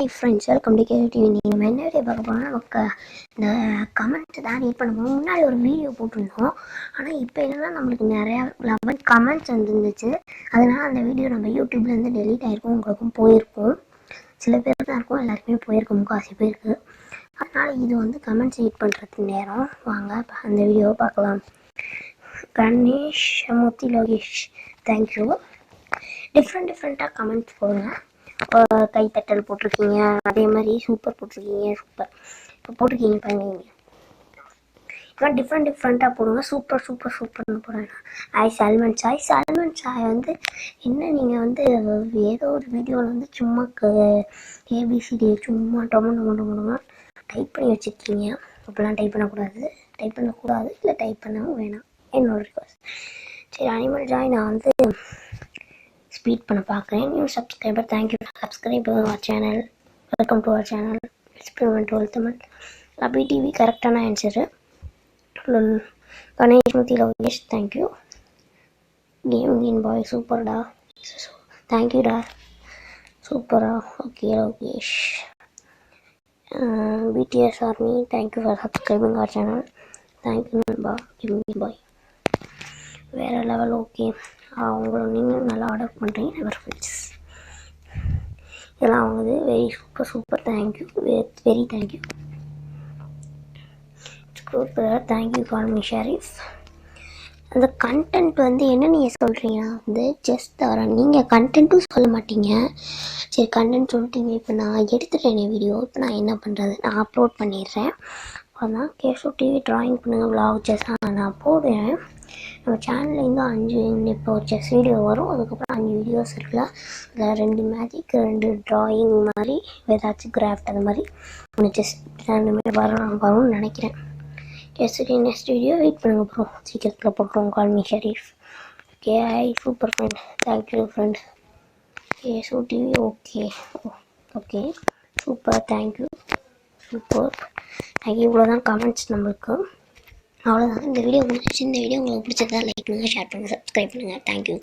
Hi friends, welcome to KTV. நீங்கள் என்ன video பார்க்க போனால் நமக்கு இந்த கமெண்ட்ஸ் தான் ரீட் பண்ணும்போது முன்னாடி ஒரு வீடியோ போட்டிருந்தோம். ஆனால் இப்போ என்னென்னா நம்மளுக்கு நிறையா 11 கமெண்ட்ஸ் வந்துருந்துச்சு. அதனால் அந்த வீடியோ நம்ம யூடியூப்லேருந்து டெலீட் ஆகிருக்கும், உங்களுக்கும் போயிருக்கும். சில பேர் தான் இருக்கும், எல்லாருக்குமே போயிருக்கும், முக்காசி பேருக்கு. அதனால் இது வந்து கமெண்ட்ஸ் ரீட் பண்ணுறதுக்கு நேரம். வாங்க அந்த வீடியோவை பார்க்கலாம். கணேஷ் மூர்த்தி லோகேஷ், தேங்க்யூ. டிஃப்ரெண்ட்டாக கமெண்ட்ஸ் போடுங்க. கைத்தட்டல் போட்டிருக்கீங்க, அதே மாதிரி சூப்பர் போட்டிருக்கீங்க. சூப்பர் இப்போ போட்டிருக்கீங்க பாருங்க. இப்போ டிஃப்ரெண்ட்டாக போடுங்க. சூப்பர்னு போடுறேன். சல்மன் சாய் வந்து என்ன நீங்கள் வந்து ஏதோ ஒரு வீடியோவில் வந்து சும்மா ஏபிசிடி சும்மா டொமோ டைப் பண்ணி வச்சுருக்கீங்க. அப்படிலாம் டைப் பண்ணக்கூடாது, இல்லை டைப் பண்ணவும் வேணாம், என்னோட ரிக்வஸ்ட். சரி, அனிமல் ஜாய் நான் வந்து ஸ்பீட் பண்ண பார்க்குறேன். New subscriber, thank you subscribe our channel. Welcome to our channel experiment Tamil. லபி டிவி கரெக்டான answer. Ganesh Murthy Lokesh, thank you. Game boy சூப்பர்டா, தேங்க்யூடா, சூப்பரா. Okay Lokesh. BTS army, thank you for subscribing our channel. Thank you நண்பா. கேம் பாய் வேறு லெவல். ஓகே, அவங்கள நீங்களும் நல்லா ஆர்டர் பண்ணுறீங்க. நெவர் ஃப்ரெண்ட்ஸ் இதெல்லாம் அவங்களது very super. Thank you, very thank you. Super, thank you call me Sharif. அந்த கண்டென்ட் வந்து என்ன நீங்கள் சொல்கிறீங்கன்னா வந்து ஜஸ்ட் நீங்கள் கண்டென்ட்டும் சொல்ல மாட்டீங்க. சரி, கண்டென்ட் சொல்லிட்டீங்க. இப்போ நான் எடுத்துட்டேன் வீடியோ. இப்போ நான் என்ன பண்ணுறது, நான் அப்லோட் பண்ணிடுறேன். அதான் கேஷவ் டிவி ட்ராயிங் பண்ணுங்கள் விளாக் செஸ்ஸாக நான் போடுவேன். நம்ம சேனலில் இன்னும் 5 இப்போ செஸ் வீடியோ வரும். அதுக்கப்புறம் 5 வீடியோஸ் இருக்குல்ல, அதில் 2 மேஜிக், 2 ட்ராயிங் மாதிரி, ஏதாச்சும் கிராஃப்ட் அது மாதிரி ஒன்று செஸ் 2 வரும்னு நினைக்கிறேன். சரி, நெக்ஸ்ட் வீடியோ வெயிட் பண்ணுங்க ப்ரோ, சீக்கிரத்தில் போட்டுருவோம். கால் me Sharif. Okay, super friend, thank you friend. Keshav TV, okay super, thank you, super, thank you. இவ்வளோதான் கமெண்ட்ஸ் நம்மளுக்கு. அவ்வளோதான். இந்த வீடியோ பிடிச்சிச்சு. இந்த வீடியோ உங்களுக்கு பிடிச்சதா லைக் பண்ணுங்கள், ஷேர் பண்ணுங்கள், சப்ஸ்கிரைப் பண்ணுங்கள். தேங்க்யூ.